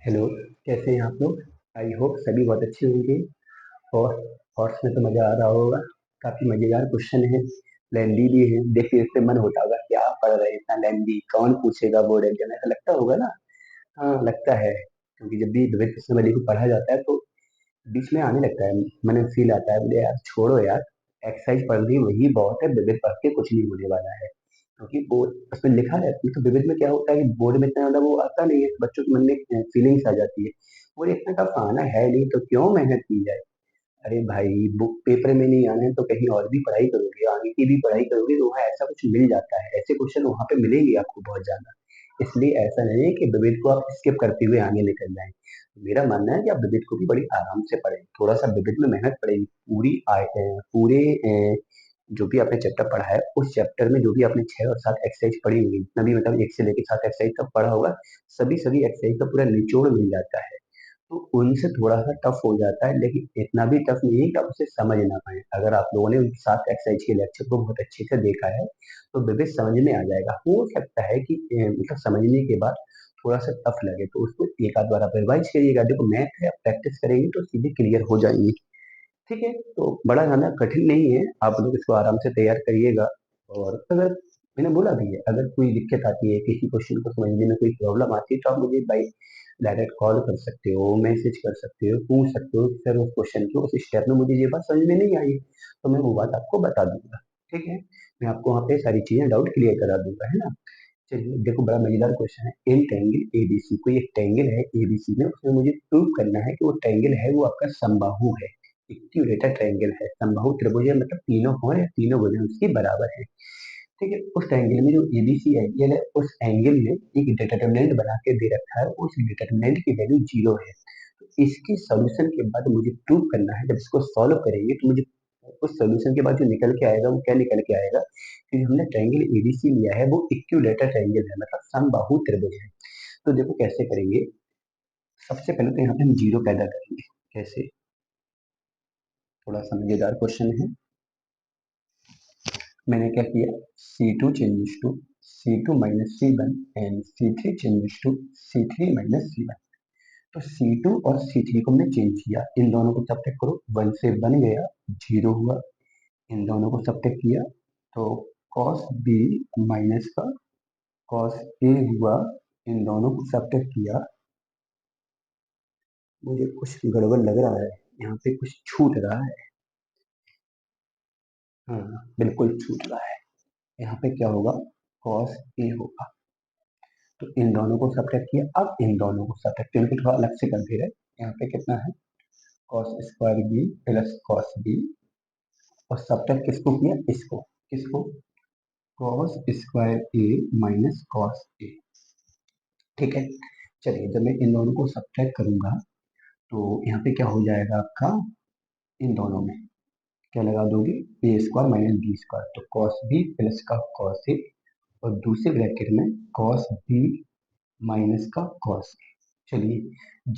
Hello, कैसे हैं आप लोग? आई होप सभी बहुत अच्छे होंगे। और हॉर्स में तो मज़ा आ रहा होगा। काफ़ी मज़ेदार क्वेश्चन है, लेंदी भी है। देख के इससे मन होता होगा क्या पढ़ रहे हैं इतना लेंदी, कौन पूछेगा बोर्ड एग्जाम, ऐसा लगता होगा ना। हाँ, लगता है, क्योंकि जब भी विविध प्रश्नावली को पढ़ा जाता है तो बीच में आने लगता है, मन में फील आता है, बोले यार छोड़ो यार, एक्सरसाइज पढ़ ली वही बहुत है, विविध पढ़ के कुछ नहीं होने वाला है। क्योंकि बोर्ड उसमें लिखा है, तो विविध में क्या होता है कि बोर्ड में इतना ज्यादा वो आता नहीं है, तो बच्चों के मन में फीलिंग्स आ जाती है। और इतना टफ आना है नहीं तो क्यों मेहनत की जाए। अरे भाई, बुक पेपर में नहीं आना है तो कहीं और भी पढ़ाई करोगे, आगे की भी पढ़ाई करोगे तो वहाँ ऐसा कुछ मिल जाता है, ऐसे क्वेश्चन वहाँ पे मिलेंगे आपको बहुत ज्यादा। इसलिए ऐसा नहीं है कि विविध को आप स्किप करते हुए आगे निकल जाएं। मेरा मानना है कि आप विविध को भी बड़ी आराम से पढ़ें, थोड़ा सा विविध में मेहनत पड़ेगी। पूरे जो भी आपने चैप्टर पढ़ा है उस चैप्टर में जो भी आपने 6 और 7 एक्सरसाइज पढ़ी होगी, जितना भी मतलब 1 से लेकर 7 एक्सरसाइज तक पढ़ा होगा, सभी सभी एक्सरसाइज का पूरा निचोड़ मिल जाता है। तो उनसे थोड़ा सा टफ हो जाता है, लेकिन इतना भी टफ नहीं है कि आप उसे समझ ना पाए। अगर आप लोगों ने उन 7 एक्सरसाइज के लेक्चर को बहुत अच्छे से देखा है तो विविध समझ में आ जाएगा। हो सकता है कि मतलब समझने के बाद थोड़ा सा टफ लगे तो उसको एक आध बार आप रिवाइज करिएगा। देखो मैथ है, आप प्रैक्टिस करेंगे तो सीधे क्लियर हो जाएंगी। ठीक है, तो बड़ा ज्यादा कठिन नहीं है, आप लोग इसको आराम से तैयार करिएगा। और अगर मैंने बोला भी है, अगर कोई दिक्कत आती है, किसी क्वेश्चन को समझने में कोई प्रॉब्लम आती है, तो आप मुझे बाई डायरेक्ट कॉल कर सकते हो, मैसेज कर सकते हो, पूछ सकते हो सर उस क्वेश्चन को उस स्टेप में मुझे ये बात समझ में नहीं आई, तो मैं वो बात आपको बता दूंगा। ठीक है, मैं आपको वहाँ पे सारी चीजें डाउट क्लियर करा दूंगा, है ना। चलिए देखो, बड़ा मजेदार क्वेश्चन है। इन ट्रायंगल एबीसी, कोई एक ट्रायंगल है एबीसी में, उसमें मुझे प्रूव करना है कि वो ट्रायंगल है वो आपका समबाहु है, इक्विलेटरल ट्रायंगल है। समबाहु त्रिभुज है, मतलब तीनों कोण या तीनों भुजाएं उसकी बराबर है। ठीक है, उस ट्रायंगल में जो एबीसी एंगल है, उस एंगल में एक डिटरमिनेंट बना के दे रखा है, उस डिटरमिनेंट की वैल्यू 0 है। तो इसके सॉल्यूशन के बाद मुझे प्रूव करना है, जब इसको सॉल्व करेंगे तो मुझे उस सॉल्यूशन के बाद जो निकल के आएगा वो क्या निकल के आएगा कि हमने ट्रायंगल एबीसी लिया है वो इक्विलेटरल ट्रायंगल है, मतलब समबाहु त्रिभुज है। तो देखो कैसे करेंगे। सबसे पहले तो यहाँ पे हम जीरो पैदा करेंगे। कैसे? थोड़ा सा मजेदार क्वेश्चन है। मैंने क्या किया, C2 changes to C2 minus C1 and C3 changes to C3 minus C1। तो C2 और C3 को हमने चेंज किया, इन दोनों को सब्ट्रैक्ट करो, 1 से बन गया, 0 हुआ। इन दोनों को सब्ट्रैक्ट किया तो cos B माइनस का cos A हुआ। इन दोनों को सब्ट्रैक्ट किया, मुझे कुछ गड़बड़ लग रहा है, यहाँ पे कुछ छूट रहा है। हाँ, बिल्कुल छूट रहा है। यहाँ पे क्या होगा, cos A होगा। तो इन दोनों को सब्ट्रैक्ट किया, अब इन दोनों को सब्ट्रैक्ट, इनको थोड़ा अलग से कर दे रहे। यहाँ पे कितना है, cos square B plus cos B, और सब्ट्रैक्ट किसको किया, इसको, किसको, cos square A minus cos A. ठीक है, चलिए जब मैं इन दोनों को सब्ट्रैक्ट करूंगा तो यहाँ पे क्या हो जाएगा आपका, इन दोनों में क्या लगा दोगे, ए स्क्वायर माइनस बी स्क्वायर, तो cos बी प्लस का cos ए, और दूसरे ब्रैकेट में cos बी माइनस का cos ए। चलिए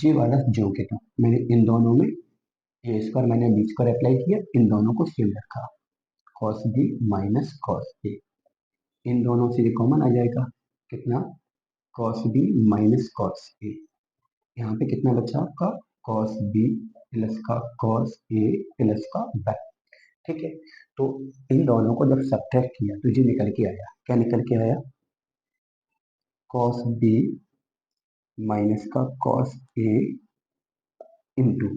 ये वाला जो के तो मैंने इन दोनों में ए स्क्वायर मैंने बी स्क्वायर अप्लाई किया, इन दोनों को सेम रखा, cos बी माइनस cos ए। इन दोनों से ये कॉमन आ जाएगा, कितना, cos बी माइनस cos ए। यहाँ पे कितना बचा आपका, cos बी प्लस का cos ए प्लस का बैक। ठीक है, तो इन दोनों को जब सब्ट्रैक्ट किया तो ये निकल के आया, क्या निकल के आया, cos बी माइनस का cos ए इंटू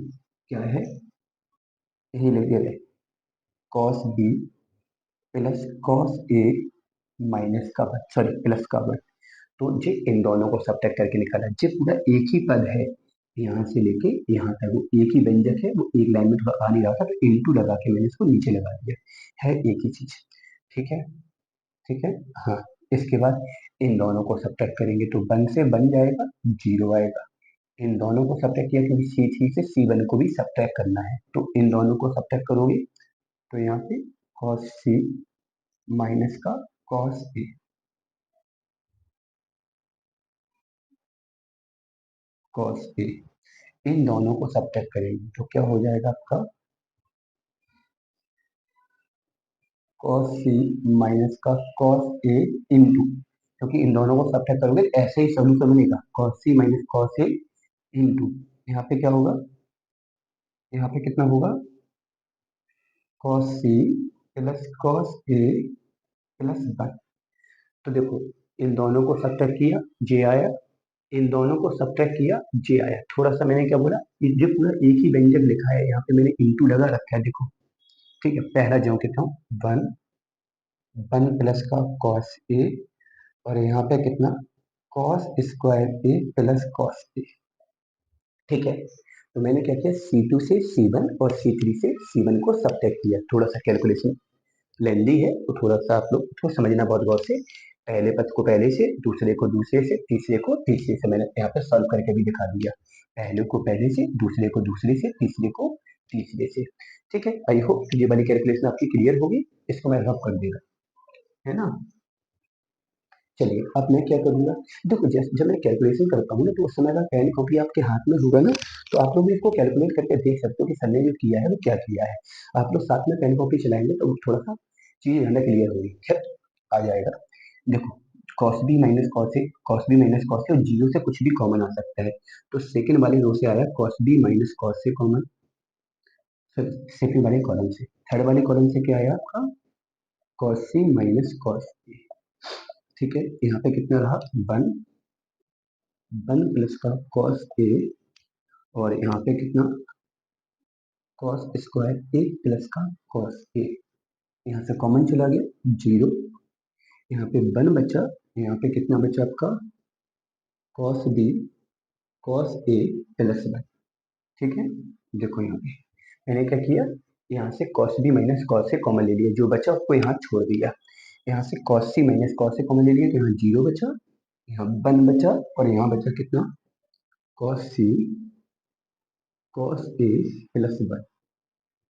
क्या है, यही लिखे रहे, cos बी प्लस cos ए माइनस का बट, सॉरी प्लस का बट। तो ये इन दोनों को सब्ट्रैक्ट करके निकाला, ये पूरा एक ही पद है, यहाँ से लेके यहाँ तक वो एक ही व्यंजक है, वो एक लाइन में थोड़ा आ नहीं रहा था तो इंटू लगा के मैंने इसको नीचे लगा दिया, है एक ही चीज। ठीक है, ठीक है। हाँ, इसके बाद इन दोनों को सब्ट्रैक्ट करेंगे तो 1 से बन जाएगा, 0 आएगा। इन दोनों को सब्ट्रैक्ट किया क्योंकि C3 से C1 को भी सब्ट्रैक्ट करना है, तो इन दोनों को सब्ट्रैक्ट करोगे तो यहाँ पे cos C माइनस का cos A, cos A, इन दोनों को सब्ट्रैक्ट करेंगे तो क्या हो जाएगा आपका, cos C माइनस का cos A इंटू, क्योंकि इन दोनों को सब्ट्रैक्ट करोगे तो ऐसे ही सॉल्यूशन बनेगा, cos C minus cos A into यहाँ पे क्या होगा, यहाँ पे कितना होगा, cos C plus cos A plus one. तो देखो इन दोनों को सब्ट्रैक्ट किया, जे आया, इन दोनों को सब्ट्रैक्ट किया, जे आया। थोड़ा सा मैंने क्या बोला, ये पूरा एक ही व्यंजक लिखा है, यहाँ पे मैंने इंटू लगा रखा है, देखो ठीक है। पहला जो कितना वन, वन प्लस का कॉस ए, और यहाँ पे कितना cos square A plus cos A, ठीक है। तो मैंने क्या किया, C2 से C1 और C3 से C1 को सब्ट्रैक्ट किया। थोड़ा सा कैलकुलेशन लेंदी है तो थोड़ा सा आप लोग को समझना बहुत गौर से। पहले पद को पहले से, दूसरे को दूसरे से, तीसरे को तीसरे से, मैंने यहाँ पे सॉल्व करके भी दिखा दिया। पहले को पहले से, दूसरे को दूसरे से, तीसरे को तीसरे से, ठीक है। आई होप ये वाली कैलकुलेशन आपकी क्लियर होगी। इसको मैं रब कर देगा, है ना। चलिए अब मैं क्या करूंगा, देखो जब मैं कैलकुलेशन करता हूँ ना, तो उस समय अगर पेन कॉपी आपके हाथ में होगा ना, तो आप लोग भी इसको कैलकुलेट करके देख सकते हो कि सर ने जो किया है वो क्या किया है। आप लोग साथ में पेन कॉपी चलाएंगे तो थोड़ा सा चीज है ना क्लियर होगी। खैर आ जाएगा। देखो कॉस बी माइनस कॉस ए, कॉस बी माइनस कॉस ए, और जीरो से कुछ भी कॉमन आ सकता है। तो सेकंड वाली रो से आया कॉस बी माइनस कॉस ए कॉमन, सेकंड वाले कॉलम से। थर्ड वाले कॉलम से क्या आया आपका, कॉस सी माइनस कॉस ए, ठीक है। यहाँ पे कितना रहा, वन, वन प्लस का कॉस ए, और यहाँ पे कितना कॉस स्क्वायर ए प्लस का कॉस ए, यहाँ से कॉमन चला गया जीरो, यहाँ पे वन बचा, यहाँ पे कितना बचा आपका cos B cos A plus one, ठीक है। देखो यहाँ पे मैंने क्या किया, यहाँ से कॉस बी माइनस कॉस ए कॉमन ले लिया, जो बचा उसको यहाँ छोड़ दिया। यहाँ से कॉस सी माइनस कॉस ए कॉमन ले लिया, तो यहाँ जीरो बचा, यहाँ वन बचा, और यहाँ बचा कितना cos C cos A plus one,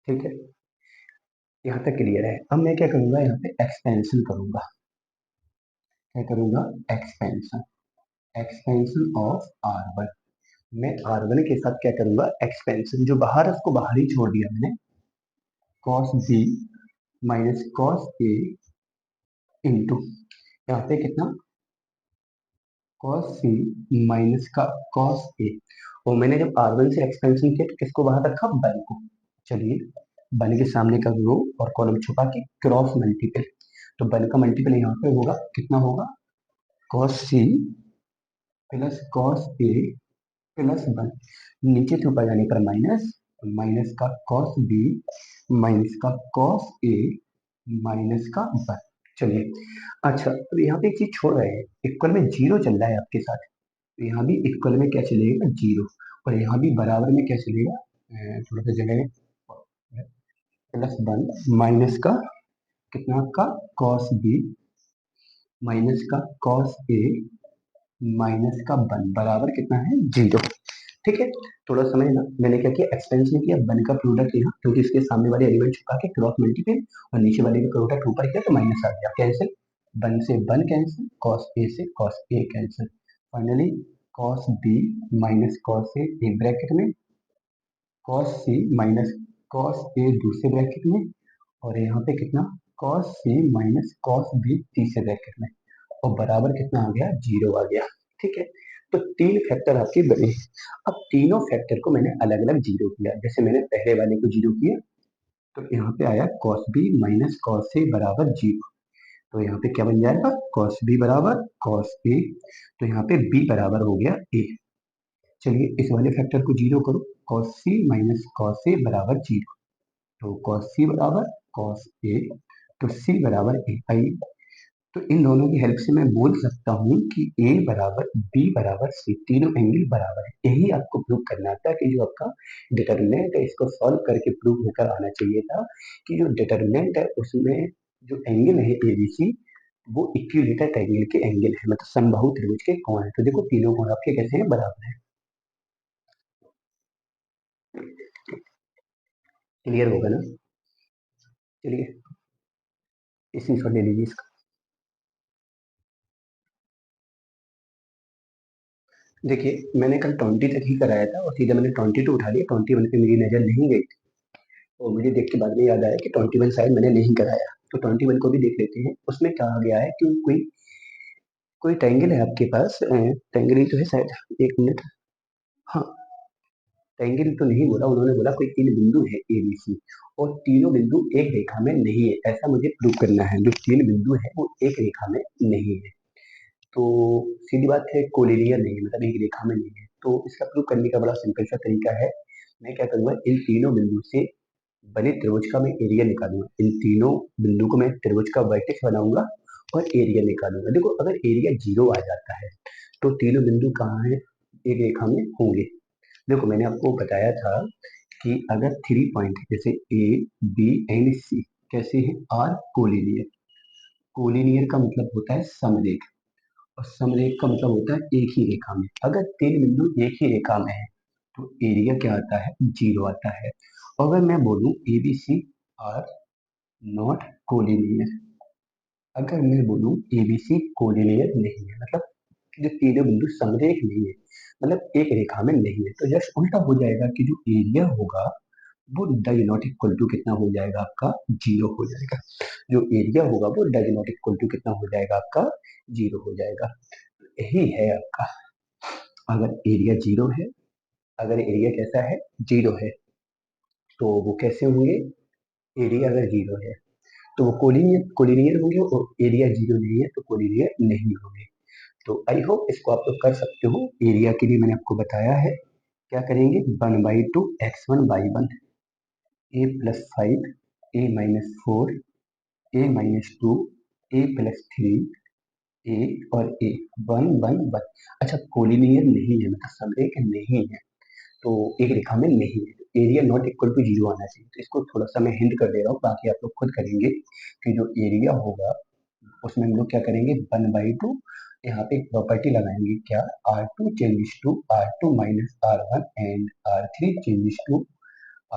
ठीक है। यहाँ तक क्लियर है। अब मैं क्या करूंगा, यहाँ पे एक्सपेंशन करूंगा। क्या करूंगा, expansion, expansion of R one. मैं आर वन के साथ क्या करूंगा, एक्सपेंशन, जो बाहर है उसको बाहर ही छोड़ दिया मैंने, कॉस बी माइनस कॉस ए इंटू यहाँ पे कितना कॉस सी माइनस का कॉस ए। और मैंने जब आर वन से एक्सपेंशन किया तो किसको बाहर रखा, वन को। चलिए वन के सामने का रो और कॉलम छुपा के क्रॉस मल्टीपल, तो वन का मल्टीपल यहाँ पे होगा, कितना होगा cos C plus cos A plus one, नीचे से ऊपर जाने पर माइनस, माइनस का कॉस बी माइनस का कॉस ए माइनस का वन। चलिए अच्छा, अब यहाँ पे एक चीज छोड़ रहे हैं, इक्वल में जीरो चल रहा है आपके साथ, तो यहाँ भी इक्वल में क्या चलेगा, जीरो। और यहाँ भी बराबर में क्या चलेगा, थोड़ा सा जगह प्लस वन माइनस का कितना का कॉस बी माइनस का कॉस ए माइनस का वन बराबर कितना है, जीरो, ठीक है। थोड़ा समझना, मैंने क्या किया, एक्सपेंशन किया, वन का प्रोडक्ट यहाँ, क्योंकि इसके सामने वाले एलिमेंट छुपा के क्रॉस मल्टीपल, और नीचे वाले का प्रोडक्ट ऊपर किया तो माइनस आ गया, कैंसिल, वन से वन कैंसिल, कॉस ए से cos A cancel, finally cos B minus cos A एक ब्रैकेट में, cos C minus cos A दूसरे ब्रैकेट में, और यहाँ पे कितना cos C minus cos B तीसरे ब्रैकेट में, और बराबर कितना आ गया, जीरो आ गया, ठीक है। तो तीन फैक्टर आपके बने। अब तीनों फैक्टर को मैंने अलग अलग जीरो किया, जैसे मैंने पहले वाले को जीरो किया, तो यहाँ पे आया कॉस बी माइनस कॉस ए बराबर जीरो, तो यहाँ पे क्या बन जाएगा, कॉस बी बराबर कॉस ए, तो यहाँ पे बी बराबर हो गया ए। चलिए इस वाले फैक्टर को जीरो करो, कॉस सी माइनस कॉस ए बराबर जीरो, तो कॉस सी बराबर कॉस ए, तो सी बराबर ए आई। तो इन दोनों की हेल्प से मैं बोल सकता हूँ कि ए बराबर बी बराबर सी, तीनों एंगल बराबर है। यही आपको प्रूव करना था कि जो आपका डिटर्मिनेंट है इसको सॉल्व करके प्रूव होकर आना चाहिए था कि जो डिटर्मिनेंट है उसमें जो एंगल है एबीसी वो इक्विलेटरल ट्रायंगल के एंगल है, मतलब समबाहु त्रिभुज के कोण है। तो देखो तीनों कोण आपके कैसे हैं, बराबर है। क्लियर होगा ना। चलिए इसी को ले लीजिए इसका। देखिए मैंने कल 20 तक ही कराया था और सीधा मैंने 22 उठा लिया, 21 पे मेरी नजर नहीं गई थी, और मुझे देख के बाद में याद आया कि 21 शायद मैंने नहीं कराया, तो 21 को भी देख लेते हैं। उसमें कहा गया है कि कोई कोई ट्रायंगल है आपके पास, ट्रायंगल ही तो है शायद, एक मिनट, हाँ, ट्रायंगल तो नहीं बोला उन्होंने, बोला कोई तीन बिंदु है ए बी सी और तीनों बिंदु एक रेखा में नहीं है, ऐसा मुझे प्रूव करना है। जो तीन बिंदु है वो एक रेखा में नहीं है, तो सीधी बात है कोलिनियर नहीं है, मतलब एक रेखा में नहीं है। तो इसका प्रूव करने का बड़ा सिंपल सा तरीका है। मैं क्या करूंगा, इन तीनों बिंदु से बने त्रिभुज का मैं एरिया निकालूंगा। इन तीनों बिंदु को मैं त्रिभुज का वर्टेक्स बनाऊंगा और एरिया निकालूंगा। देखो अगर एरिया 0 आ जाता है तो तीनों बिंदु कहाँ है, एक रेखा में होंगे। देखो मैंने आपको बताया था कि अगर 3 पॉइंट जैसे ए बी एंड सी कैसे हैं, आर कोलिनियर। कोलिनियर का मतलब होता है समरेख और समरेख का मतलब होता है एक ही रेखा में। अगर तीन बिंदु एक ही रेखा में है तो एरिया क्या आता है, 0 आता है। और अगर मैं बोलूं A B C are not collinear, अगर मैं बोलूं एबीसी कोलिनियर नहीं है, मतलब जो तीनों बिंदु समरेख नहीं है, मतलब एक रेखा में नहीं है, तो जस्ट उल्टा हो जाएगा कि जो एरिया होगा वो डज नॉट इक्वल टू कितना हो जाएगा आपका, 0 हो जाएगा। जो एरिया होगा वो डज नॉट इक्वल टू कितना हो जाएगा आपका, 0 हो जाएगा। यही है आपका, अगर एरिया 0 है, अगर एरिया कैसा है, 0 है, तो वो कैसे होंगे, एरिया अगर 0 है तो वो कोलिनियर कोलिनियर होंगे और एरिया 0 नहीं है तो कोलिनियर नहीं होंगे। तो आई होप इसको आप लोग कर सकते हो। एरिया के लिए मैंने आपको बताया है, क्या करेंगे, 1/2 x1/1 A plus 5 A minus 4 A minus 2 A plus 3 ए और ए 1 1 1। अच्छा कोलिनियर नहीं है, मतलब समरेख नहीं है, तो एक रेखा में नहीं है, एरिया नॉट इक्वल टू 0 आना चाहिए। तो इसको थोड़ा सा मैं हिंट कर दे रहा हूँ, बाकी आप लोग खुद करेंगे कि जो एरिया होगा उसमें हम लोग क्या करेंगे, 1/2 यहाँ पे एक प्रॉपर्टी लगाएंगे, क्या, R2 changes to R2 minus R1 and R3 changes to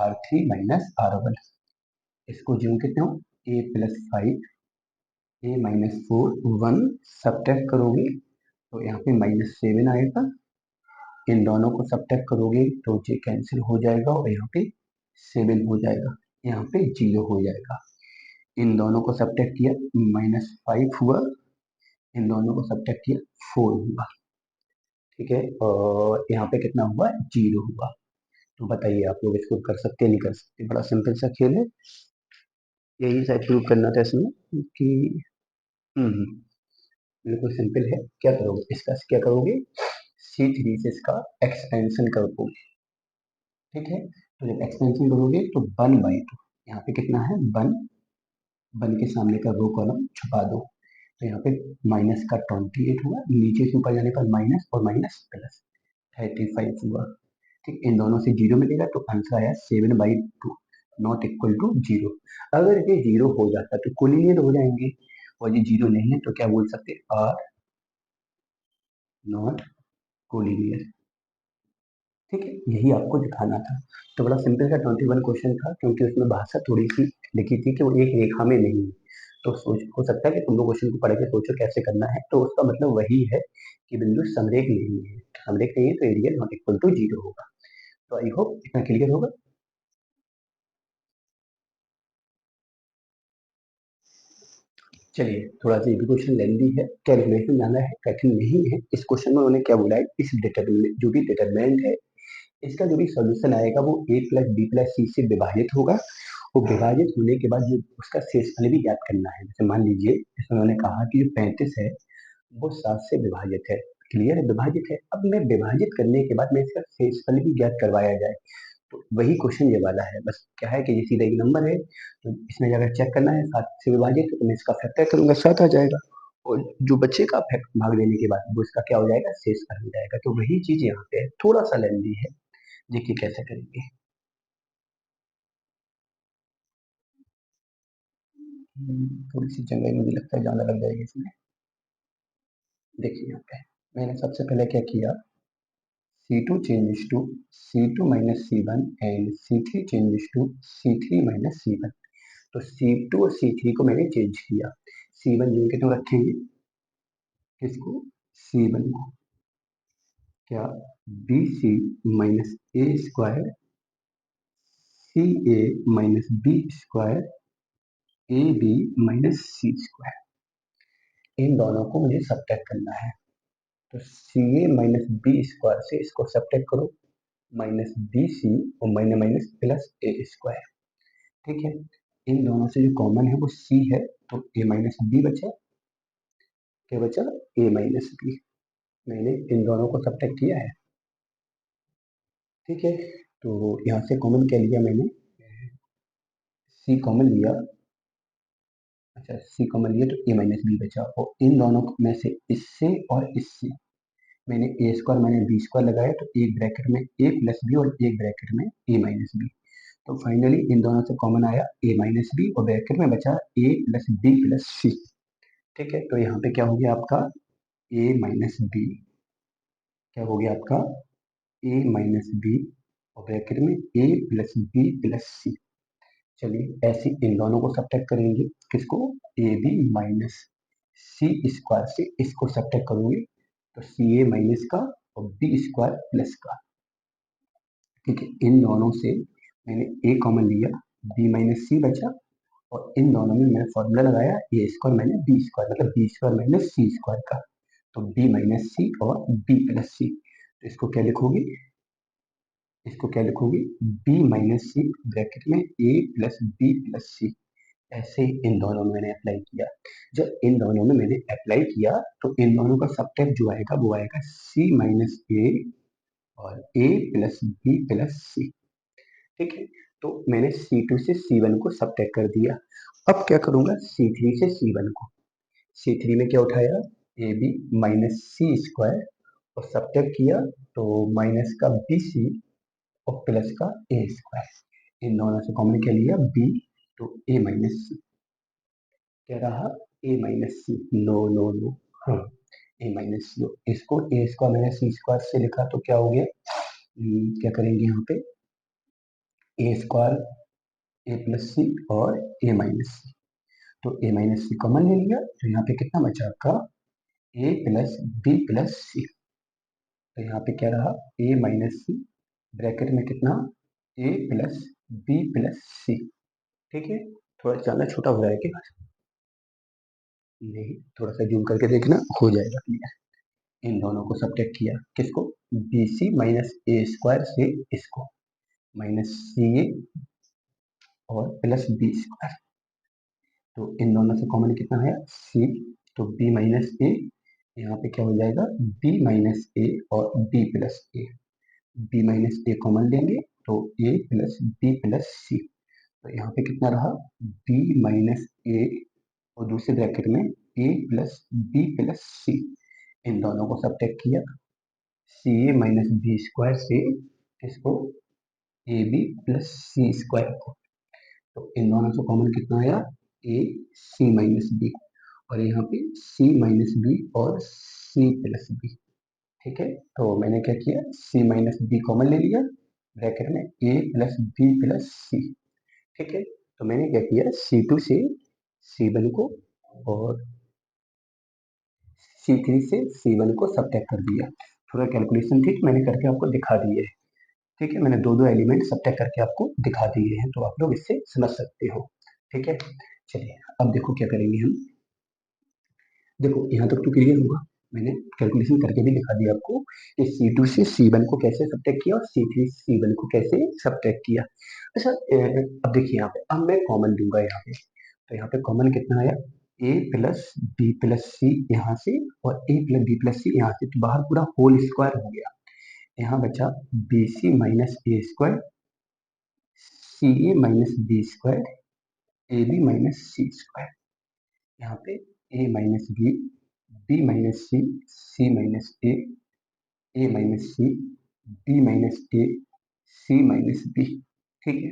R3 minus R1। इसको जो कितने हो, A plus 5 A minus 4 1 subtract करोगे तो यहाँ पे -7 आएगा। इन दोनों को सब्ट्रैक्ट करोगे तो ये कैंसिल हो जाएगा और यहाँ पे 7 हो जाएगा, यहाँ पे 0 हो जाएगा। इन दोनों को सब्ट्रैक्ट किया, -5 हुआ, इन दोनों को सब्ट्रैक्ट किया, 4 हुआ। ठीक है, और यहाँ पे कितना हुआ, 0 हुआ। तो बताइए आप लोग इसको कर सकते हैं नहीं कर सकते, बड़ा सिंपल सा खेल है। यही शायद प्रूव करना था इसमें कि बिल्कुल सिंपल है। क्या करोगे, इसका क्या करोगे, C3 से इसका एक्सपेंशन करोगे। ठीक है, तो जब एक्सपेंशन करोगे तो 1/2, यहाँ पे कितना है 1, 1 के सामने का रो कॉलम छुपा दो, तो यहाँ पे माइनस का 28 हुआ, नीचे से ऊपर जाने पर माइनस और माइनस प्लस 35 हुआ। ठीक, इन दोनों से 0 मिलेगा तो आंसर आया 7/2 नॉट इक्वल टू 0। अगर ये 0 हो जाता तो कोलिनियर हो जाएंगे, और ये 0 नहीं है तो क्या बोल सकते, आर नॉट कोलिनियर। ठीक है, यही आपको दिखाना था। तो बड़ा सिंपल सा 21 क्वेश्चन था, क्योंकि उसमें भाषा थोड़ी सी लिखी थी कि वो एक रेखा में नहीं है। तो सोच हो सकता है कि तुम लोग क्वेश्चन को पढ़ के सोचो कैसे करना है, तो उसका मतलब वही है कि बिंदु समरेख नहीं है, समरेख नहीं है तो एरिया नॉट इक्वल टू 0 होगा। तो आई होप इतना क्लियर होगा। चलिए थोड़ा सा ये भी क्वेश्चन लेंदी है, कैलकुलेशन ज्यादा है, कठिन नहीं है। इस क्वेश्चन में उन्होंने क्या बोला है, इस डिटरमिनेंट जो भी डिटरमिनेंट है इसका जो भी सॉल्यूशन आएगा वो a प्लस बी प्लस सी से विभाजित होगा, और विभाजित होने के बाद जो उसका शेषफल भी ज्ञात करना है। जैसे मान लीजिए इसमें उन्होंने कहा कि जो 35 है वो 7 से विभाजित है, क्लियर है, विभाजित है। अब मैं विभाजित करने के बाद मैं इसका शेषफल भी ज्ञात करवाया जाए, तो वही क्वेश्चन ये वाला है। बस क्या है कि ये सीधा एक नंबर है, तो इसमें अगर चेक करना है 7 से विभाजित तो मैं इसका फैक्टर करूंगा, 7 आ जाएगा, और जो बच्चे का भाग देने के बाद वो इसका क्या हो जाएगा, शेषफल हो जाएगा। तो वही चीज यहाँ पे है, थोड़ा सा लेंदी है, देखिए कैसे करेंगे। थोड़ी सी जगह मुझे लगता है ज़्यादा लग जाएगी इसमें। देखिए यहाँ पे मैंने सबसे पहले क्या किया, C2 changes to C2 minus C1 and C3 changes to C3 minus C1। तो C2 और C3 को मैंने चेंज किया, C1 जो कि तो रखेंगे, किसको, C1 को, क्या, BC माइनस ए square CA minus B square AB minus सी स्क्वायर। इन दोनों को मुझे सब्ट्रैक्ट करना है, तो सी ए माइनस बी स्क्वायर से इसको सब्ट्रैक्ट करो, माइनस बी सी और minus minus plus a square. ठीक है, इन दोनों से जो कॉमन है वो सी है, तो ए माइनस बी बचा, क्या बचा, ए माइनस बी। मैंने इन दोनों को सब्ट्रैक्ट किया है। ठीक है, तो यहाँ से कॉमन क्या लिया मैंने, सी कॉमन लिया। अच्छा, सी कॉमन लिया तो ए माइनस बी बचा, और इन दोनों में से इससे और इससे मैंने ए स्क्वायर मैंने बी स्क्वायर लगाया, तो एक ब्रैकेट में ए प्लस बी और एक ब्रैकेट में ए माइनस बी। तो फाइनली इन दोनों से कॉमन आया ए माइनस बी और ब्रैकेट में बचा ए प्लस बी प्लस सी। ठीक है, तो यहाँ पे क्या हो गया आपका, ए माइनस बी, क्या हो गया आपका, ए माइनस बी और ब्रैकेट में A plus B plus C. चलिए ऐसे इन दोनों को सब्ट्रैक्ट करेंगे, किसको, A B minus C square से इसको सब्ट्रैक्ट करोगे तो सी ए माइनस का और बी स्क्वायर प्लस का। ठीक है, इन दोनों से मैंने ए कॉमन लिया, बी माइनस सी बचा, और इन दोनों में मैंने फॉर्मूला लगाया ए स्क्वायर माइनस बी स्क्वायर, मतलब बी स्क्वायर माइनस सी स्क्वायर का, तो बी माइनस सी और बी प्लस सी। तो इसको क्या लिखोगे, इसको क्या लिखोगे, बी माइनस सी ब्रैकेट में ए प्लस बी प्लस सी। ऐसे इन दोनों में मैंने अप्लाई किया। जब इन दोनों में मैंने अप्लाई किया तो इन दोनों का सबट्रैक्ट जो आएगा वो आएगा सी माइनस ए और ए प्लस बी प्लस सी। ठीक है, तो मैंने C2 से C1 को सब्ट्रैक्ट कर दिया। अब क्या करूंगा, C3 से C1 को, C3 में क्या उठाया, A B minus C square और सब्ट्रैक्ट किया तो माइनस का बी सी और प्लस का ए स्क्वायर। इन दोनों से कॉमन क्या लिया, बी, तो ए माइनस सी, क्या रहा, ए माइनस सी, नो नो नो, हाँ, ए माइनस सी। इसको ए स्क्वायर माइनस सी स्क्वायर से लिखा तो क्या हो गया, क्या करेंगे यहाँ पे, ए स्क्वायर ए प्लस सी और ए माइनस सी, तो ए माइनस सी कॉमन ले लिया तो यहाँ पे कितना बचा आपका, ए प्लस बी प्लस सी। तो यहाँ पे क्या रहा, ए माइनस सी ब्रैकेट में कितना, ए प्लस बी प्लस सी। ठीक है, थोड़ा ज़्यादा छोटा हो रहा है क्या, नहीं, थोड़ा सा जूम करके देखना, हो जाएगा क्लियर। इन दोनों को सब्ट्रैक्ट किया, किसको, बी सी माइनस ए स्क्वायर से इसको माइनस सी ए और प्लस बी स्क्वायर। तो इन दोनों से कॉमन कितना है, सी, तो बी माइनस ए, यहाँ पे क्या हो जाएगा, बी माइनस ए और B plus A, B minus A common लेंगे तो ए प्लस बी प्लस सी। तो यहाँ पे कितना रहा, बी माइनस ए और दूसरे ब्रैकेट में A plus B plus C. इन दोनों को सब्ट्रैक्ट किया, सी ए माइनस बी स्क्वायर से इसको A B plus C square को, तो इन दोनों से कॉमन कितना आया, ए सी माइनस बी, और यहाँ पे सी माइनस बी और सी प्लस बी। ठीक है, तो मैंने क्या किया, सी माइनस बी कॉमन ले लिया, ब्रैकेट में A plus B plus c. ठीक है, तो मैंने क्या किया, C2 से C1 को और C3 से C1 को सब्ट्रैक्ट कर दिया। थोड़ा कैलकुलेशन थी तो मैंने करके आपको दिखा दिए है। ठीक है, मैंने दो दो एलिमेंट सब्ट्रैक्ट करके आपको दिखा दिए हैं, तो आप लोग इससे समझ सकते हो। ठीक है, चलिए अब देखो क्या करेंगे हम, देखो यहाँ तक तो क्लियर होगा, मैंने कैलकुलेशन करके भी दिखा दिया आपको कि C2 से C1 को कैसे सब्ट्रैक्ट किया और C3 से C1 को कैसे सब्ट्रैक्ट किया। अच्छा, अब देखिए यहाँ पे, अब मैं कॉमन दूंगा यहाँ पे, तो यहाँ पे कॉमन कितना आया, ए प्लस बी प्लस सी यहाँ से और ए प्लस बी प्लस सी यहाँ से, तो बाहर पूरा होल स्क्वायर हो गया। यहाँ बचा B C minus A square, C A minus B square, A B minus C square. यहाँ पे ए minus B, B minus C, C minus A minus C, B minus A, C minus B. ठीक है,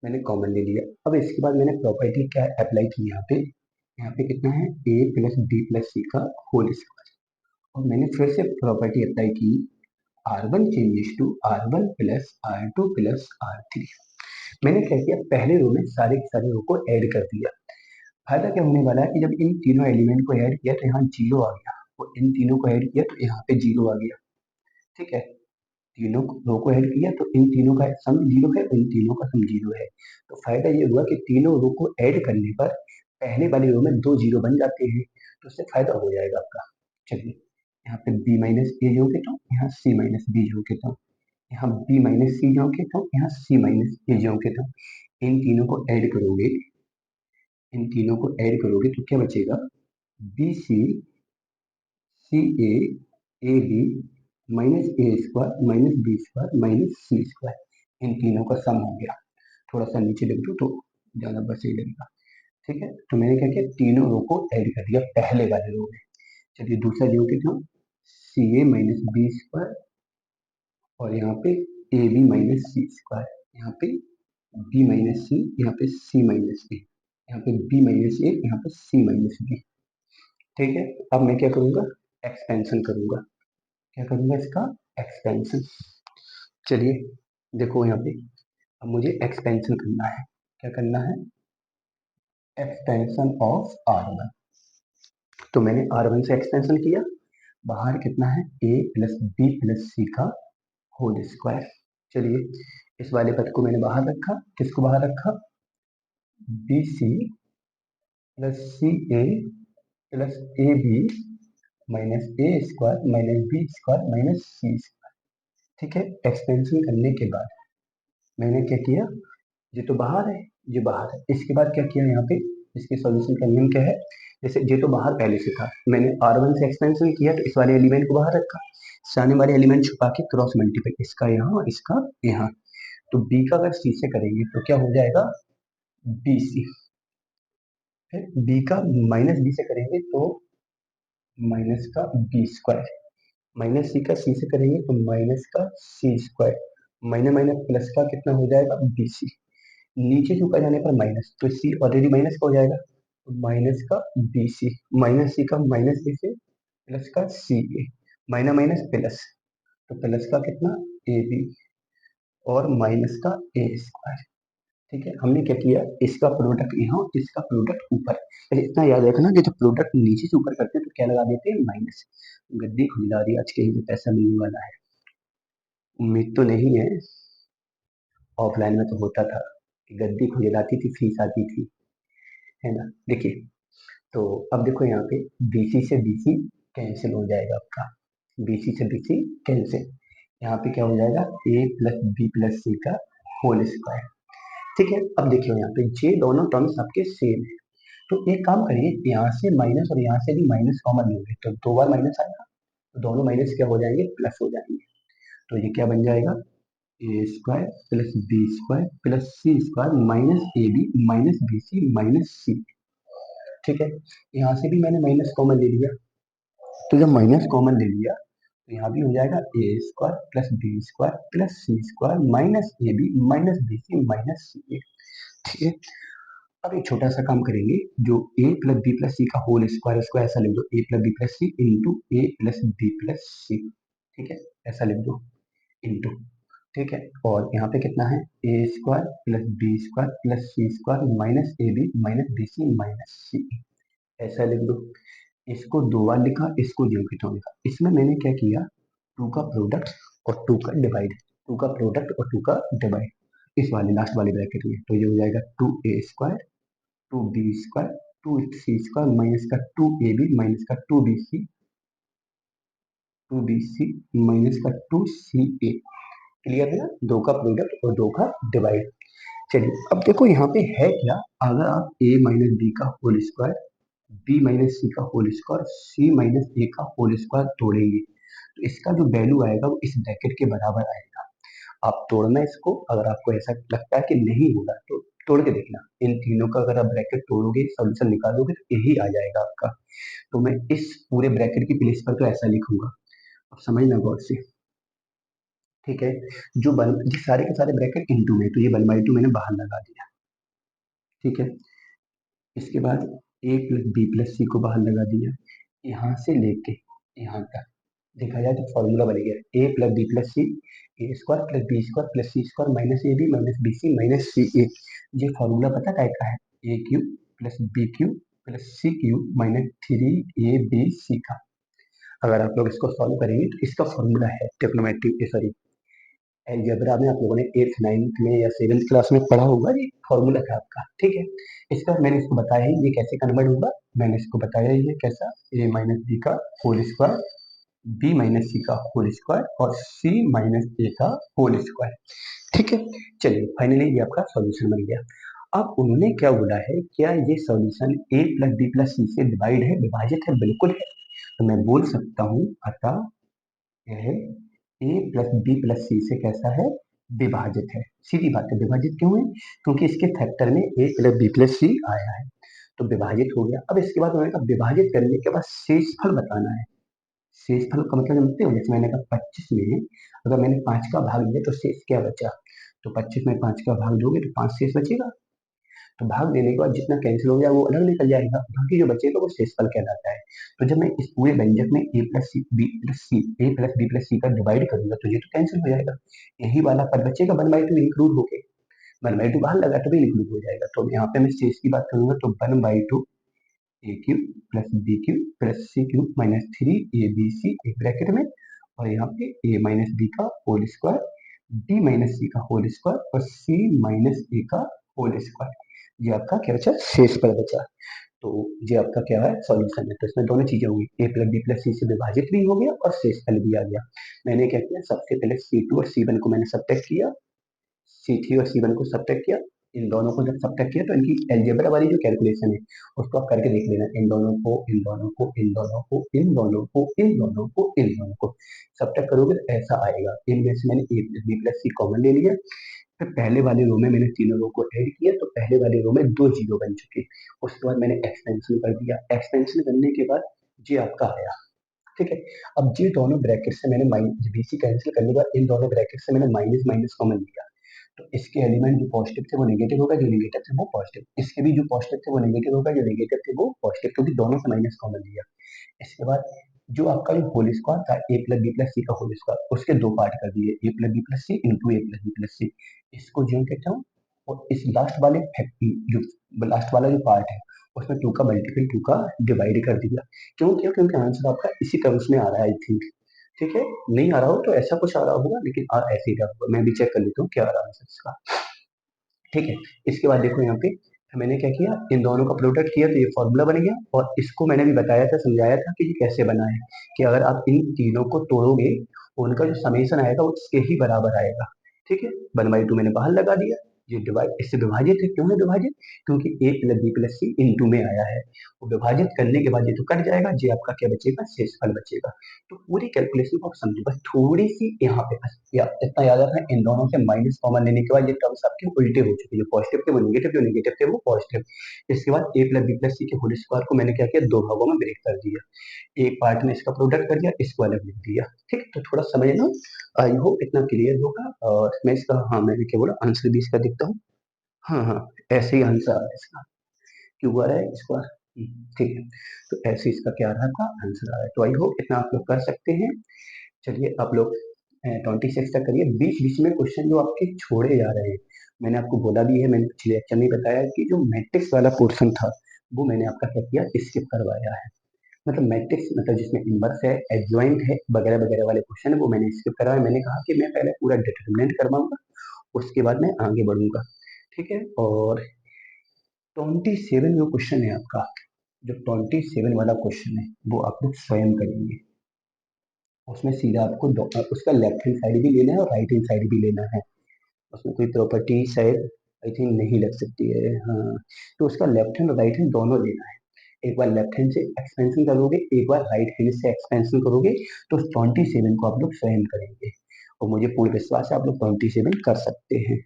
मैंने common ले लिया। अब इसके बाद मैंने प्रॉपर्टी क्या अप्लाई की, यहाँ पे कितना है, ए प्लस बी प्लस सी का होल स्क्वायर, और मैंने फिर से प्रॉपर्टी अप्लाई की, R1 changes to R1 plus R2 plus R3। मैंने क्या किया, पहले रो में सारे के सारे रो को ऐड कर दिया। फायदा क्या होने वाला है कि जब इन तीनों एलिमेंट को ऐड किया तो यहाँ जीरो आ गया, और इन तीनों को ऐड किया तो यहाँ पे जीरो आ गया। ठीक है, तीनों रो को ऐड किया तो इन तीनों का सम जीरो है, उन तीनों का सम जीरो है। तो फायदा ये हुआ कि तीनों रो को ऐड करने पर पहले वाली रो में दो जीरो बन जाते हैं, तो उससे फायदा हो जाएगा आपका। चलिए यहाँ पे बी माइनस ए जोड़ देता हूँ, यहाँ सी माइनस बी जोड़ देता हूँ, यहाँ बी माइनस सी जोड़ते हो, यहाँ सी माइनस ए जोड़ते हो। इन तीनों को ऐड करोगे, इन तीनों को ऐड करोगे तो क्या बचेगा, b c c a B minus A square minus B square minus C square. इन तीनों का सम हो गया। थोड़ा सा नीचे लिख दो तो ज़्यादा बस ही लगेगा। ठीक है, तो मैंने क्या किया, तीनों रो को ऐड कर दिया पहले वाले रो में। चलिए दूसरा जो कितना, सी ए माइनस बी स्क्वायर और यहाँ पे A B minus C square, यहाँ पे बी माइनस सी, यहाँ पे सी माइनस ए, यहाँ पे बी माइनस ए, यहाँ पे सी माइनस बी। ठीक है, अब मैं क्या करूँगा, एक्सपेंशन करूँगा। क्या करूँगा, इसका एक्सपेंशन। चलिए देखो यहाँ पे, अब मुझे एक्सपेंशन करना है। क्या करना है, एक्सपेंशन ऑफ आर वन। तो मैंने आर वन से एक्सपेंशन किया, बाहर कितना है, ए प्लस बी प्लस सी का होल स्क्वायर। चलिए इस वाले पद को मैंने बाहर रखा, किसको बाहर रखा, B C plus C A plus A B minus A square minus B square minus C square. ठीक है, एक्सपेंशन करने के बाद मैंने क्या किया, ये तो बाहर है, ये बाहर है, इसके बाद क्या किया यहाँ पे, इसके सॉल्यूशन का नियम क्या है, जैसे ये तो बाहर पहले से था, मैंने R1 से एक्सपेंशन किया तो इस वाले एलिमेंट को बाहर रखा, सामने वाले एलिमेंट छुपा के क्रॉस मल्टीप्लाई, इसका यहाँ इसका यहाँ। तो B का अगर C से करेंगे तो क्या हो जाएगा, BC। फिर B का माइनस B से करेंगे तो माइनस का B स्क्वायर, माइनस C का C से करेंगे तो माइनस का C square, minus minus plus का कितना हो जाएगा, BC। नीचे ऊपर जाने पर माइनस, तो सी ऑलरेडी माइनस का हो जाएगा, तो माइनस का बी सी, माइनस सी का माइनस बी से, प्लस का सी ए, माइनस माइनस प्लस, तो प्लस का कितना, ए बी और माइनस का ए स्क्वायर। ठीक है, हमने क्या किया, इसका प्रोडक्ट यहाँ, इसका प्रोडक्ट ऊपर। अरे इतना याद रखना कि जब प्रोडक्ट नीचे से ऊपर करते हैं तो क्या लगा देते हैं, माइनस। गद्दी खुला रही, आज कहीं से पैसा मिलने वाला है, उम्मीद तो नहीं है। ऑफलाइन में तो होता था कि गद्दी खुल जाती थी, फीस आती थी, है ना। देखिए, तो अब देखो यहाँ पे BC से BC कैंसिल हो जाएगा आपका, BC से BC कैंसिल, यहाँ पे क्या हो जाएगा, A plus B plus c का होल स्क्वायर। ठीक है, अब देखिए यहाँ पे ये दोनों टर्म्स आपके सेम है, तो एक काम करिए, यहाँ से माइनस और यहाँ से भी माइनस कॉमन लेंगे तो दो बार माइनस आएगा, तो दोनों माइनस क्या हो जाएंगे, प्लस हो जाएंगे। तो ये क्या बन जाएगा, a square plus b square plus C square minus a B minus b C minus c. ठीक है, यहाँ से भी मैंने माइनस कॉमन ले लिया, तो जब माइनस कॉमन ले लिया तो यहाँ भी हो जाएगा a square plus b square plus C square minus a B minus b C minus c a. ठीक है, अब एक छोटा सा काम करेंगे, जो a plus B plus c का होल स्क्वायर, उसको ऐसा लिख दो, a plus B plus c into a plus B plus c. ठीक है, ऐसा लिख दो, इंटू। ठीक है, और यहाँ पे कितना है, a square plus b square plus C square minus a B minus b C minus c, ऐसा लिख दो। इसको दो बार लिखा, इसको जीरो की तरह लिखा। इसमें मैंने क्या किया, टू का प्रोडक्ट और टू का डिवाइड, टू का प्रोडक्ट और टू का डिवाइड इस वाले लास्ट वाले ब्रैकेट में, तो ये हो जाएगा two A square two B square two C square minus का टू ए बी माइनस का टू बी सी माइनस का टू सी ए। क्लियर है ना, दो का प्रोडक्ट और दो का डिवाइड। चलिए अब देखो यहाँ पे है क्या, अगर आप a माइनस बी का whole square, B minus c का होल स्क्वायर, सी माइनस ए का होल स्क्वायर तोड़ेंगे तो इसका जो वैल्यू आएगा वो इस ब्रैकेट के बराबर आएगा। आप तोड़ना इसको, अगर आपको ऐसा लगता है कि नहीं होगा तो तोड़ के देखना, इन तीनों का अगर आप ब्रैकेट तोड़ोगे, सॉल्यूशन निकालोगे तो यही आ जाएगा आपका। तो मैं इस पूरे ब्रैकेट की प्लेस पर तो ऐसा लिखूंगा, अब समझना गौर से। ठीक है, जो वन, ये सारे के सारे ब्रैकेट इनटू में, तो ये 1/2 मैंने बाहर लगा दिया। ठीक है, इसके बाद ए प्लस बी प्लस सी को बाहर लगा दिया, यहाँ से लेके यहाँ तक देखा जाए तो फॉर्मूला बन गया a plus B plus C, a square plus b square plus C square minus a B minus b C minus c a. ये फॉर्मूला पता क्या का है, a cube plus b cube plus c cube minus 3ab का। अगर आप लोग इसको सॉल्व करेंगे तो इसका फॉर्मूला है ट्रिग्नोमेट्री, सॉरी अलजेब्रा में आप लोगों ने 8th 9th में या 7th क्लास में पढ़ा होगा, ये फॉर्मूला था आपका। ठीक है, इसका मैंने इसको बताया ही, ये कैसे कन्वर्ट होगा, मैंने इसको बताया ही है कैसा, ए माइनस बी का whole square B minus c का होल स्क्वायर और सी माइनस ए का होल स्क्वायर। ठीक है, चलिए फाइनली ये आपका सॉल्यूशन बन गया। अब उन्होंने क्या बोला है, क्या ये सॉल्यूशन ए प्लस बी प्लस सी से डिवाइड है, विभाजित है? बिल्कुल है। तो मैं बोल सकता हूँ अतः यह ए प्लस बी प्लस सी से कैसा है, विभाजित है। सीधी बात है, विभाजित क्यों है? क्योंकि इसके फैक्टर में ए प्लस बी प्लस सी आया है, तो विभाजित हो गया। अब इसके बाद उन्होंने कहा विभाजित करने के बाद शेषफल बताना है। शेषफल का मतलब जानते हो, जैसे मैंने कहा 25 में अगर मैंने 5 का भाग दिया तो शेष क्या बचा? तो 25 में 5 का भाग दोगे तो 5 शेष बचेगा। तो भाग देने के बाद जितना कैंसिल हो गया वो अलग निकल जाएगा, बाकी जो बचेगा वो शेषफल कहलाता है। तो जब मैं इस पूरे व्यंजक में A plus B plus C A plus B plus c का डिवाइड करूंगा तो ये तो कैंसिल हो जाएगा, यही वाला पद बचेगा 1/2 इंक्लूड होके। 1/2 बाहर लगा तभी इंक्लूड हो जाएगा। तो यहाँ पे मैं शेष की बात करूंगा तो 1/2 a cube plus b cube plus c cube minus 3 ABC एक ब्रैकेट में, और यहाँ पे ए माइनस बी का whole square, d minus c का होल स्क्वायर और सी माइनस ए का होल स्क्वायर। ये आपका क्या बचा? शेष पर बचा। तो ये आपका क्या है? सॉल्यूशन है। तो इसमें दोनों चीजें हुई, ए प्लस बी प्लस सी से विभाजित भी हो गया और शेषफल भी आ गया। मैंने क्या किया, सबसे पहले C2 और C1 को मैंने सब्ट्रैक्ट किया, C3 और C1 को सब्ट्रैक्ट किया। इन दोनों को जब सब्ट्रैक्ट किया तो इनकी अलजेब्रा वाली जो कैलकुलेशन है उसको आप करके देख लेना। इन दोनों को, इन दोनों को, इन दोनों को, इन दोनों को, इन दोनों को, इन दोनों को सब्ट्रैक्ट करोगे तो ऐसा आएगा। इनमें से मैंने ए प्लस बी प्लस सी कॉमन ले लिया, फिर पहले वाले रो में मैंने तीनों रो को ऐड किया तो पहले वाले रो में 2 जीरो बन चुके। उसके बाद मैंने एक्सपेंशन कर दिया, एक्सपेंशन करने के बाद ये आपका आया। ठीक है, अब ये दोनों ब्रैकेट से मैंने माइनस बीसी कैंसिल करने के बाद इन दोनों ब्रैकेट से मैंने माइनस माइनस कॉमन लिया। तो इसके एलिमेंट जो पॉजिटिव थे वो नेगेटिव होगा, जो नेगेटिव थे वो पॉजिटिव, इसके भी जो पॉजिटिव थे वो नेगेटिव होगा, जो नेगेटिव थे वो पॉजिटिव, क्योंकि दोनों से माइनस कॉमन लिया। इसके बाद जो आपका जो होल स्क्वायर था ए प्लस बी प्लस सी का होल स्क्वायर, उसके दो पार्ट कर दिए, ए plus B plus c into a plus B plus सी, इसको जो कहता हूँ। और इस लास्ट वाले जो लास्ट वाला जो पार्ट है उसमें 2 का मल्टीपल 2 का डिवाइड कर दिया। क्यों किया? क्योंकि आंसर आपका इसी टर्म्स में आ रहा है आई थिंक। ठीक है, नहीं आ रहा हो तो ऐसा कुछ आ रहा होगा, लेकिन ऐसे ही रहा होगा। मैं भी चेक कर लेता हूँ क्या आ रहा है आंसर इसका। ठीक है, इसके बाद देखो यहाँ पे मैंने क्या किया, इन दोनों का प्रोडक्ट किया तो ये फॉर्मूला बन गया, और इसको मैंने भी बताया था, समझाया था कि ये कैसे बना है, कि अगर आप इन तीनों को तोड़ोगे उनका जो समेशन आएगा वो इसके ही बराबर आएगा। ठीक है, 1/2 मैंने बाहर लगा दिया, ये डिवाइड इससे विभाजित है। क्यों है विभाजित? क्योंकि ए plus B plus c into में आया है, वो विभाजित करने के बाद ये तो कट जाएगा, ये आपका क्या बचेगा? शेषफल बचेगा। तो पूरी कैलकुलेशन को आप समझो, बस थोड़ी सी यहाँ पे बस इतना याद रखना, इन दोनों से माइनस कॉमन लेने के बाद ये टर्म्स आपके उल्टे हो चुके, जो पॉजिटिव थे वो नेगेटिव, जो नेगेटिव थे वो पॉजिटिव। इसके बाद ए प्लस बी प्लस सी के होल स्क्वायर को मैंने क्या किया, दो भागों में ब्रेक कर दिया, एक पार्ट में इसका प्रोडक्ट कर दिया, इसको अलग लिख दिया। ठीक, तो थोड़ा समझना, आई होप इतना क्लियर होगा। और मैं इसका, हाँ मैंने क्या बोला, आंसर भी इसका देखता हूँ। हाँ हाँ, ऐसे ही आंसर आ रहा है इसका, क्यों आ रहा है इसका? ठीक है, तो ऐसे इसका क्या आ रहा था, आंसर आ रहा है। तो आई होप इतना आप लोग कर सकते हैं। चलिए आप लोग 26 तक करिए, बीच बीच में क्वेश्चन जो आपके छोड़े जा रहे हैं, मैंने आपको बोला भी है, मैंने पिछले लेक्चर में बताया कि जो मैट्रिक्स वाला पोर्शन था वो मैंने आपका क्या किया, स्किप करवाया है। मतलब मैट्रिक्स मतलब जिसमें इनवर्स है, एडजॉइंट है, वगैरह वगैरह वाले क्वेश्चन है वो मैंने स्किप करवाया। मैंने कहा कि मैं पहले पूरा डिटरमिनेंट करवाऊंगा, उसके बाद मैं आगे बढ़ूंगा। ठीक है, और 27 जो क्वेश्चन है आपका, जो 27 वाला क्वेश्चन है वो आप लोग स्वयं करेंगे। उसमें सीधा आपको उसका लेफ्ट हैंड साइड भी लेना है और राइट हैंड साइड भी लेना है। उसमें कोई प्रॉपर्टी शायद आई थिंक नहीं लग सकती है, हाँ। तो उसका लेफ्ट हैंड और राइट हैंड दोनों लेना है। एक बार लेफ्ट हैंड से एक्सपेंशन करोगे, एक बार राइट हैंड से एक्सपेंशन करोगे, तो 27 को आप लोग स्वयं करेंगे, और मुझे पूर्ण विश्वास है आप लोग 27 कर सकते हैं।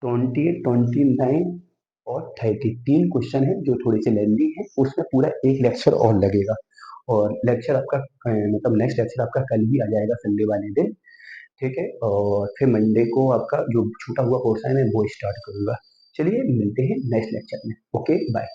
28, 29 और 30 तीन क्वेश्चन है जो थोड़े से लेंदी है, उसमें पूरा एक लेक्चर और लगेगा। और लेक्चर आपका मतलब नेक्स्ट लेक्चर आपका कल ही आ जाएगा, संडे वाले दिन। ठीक है, और फिर मंडे को आपका जो छूटा हुआ कोर्स है मैं वो स्टार्ट करूंगा। चलिए मिलते हैं नेक्स्ट लेक्चर में। Okay bye.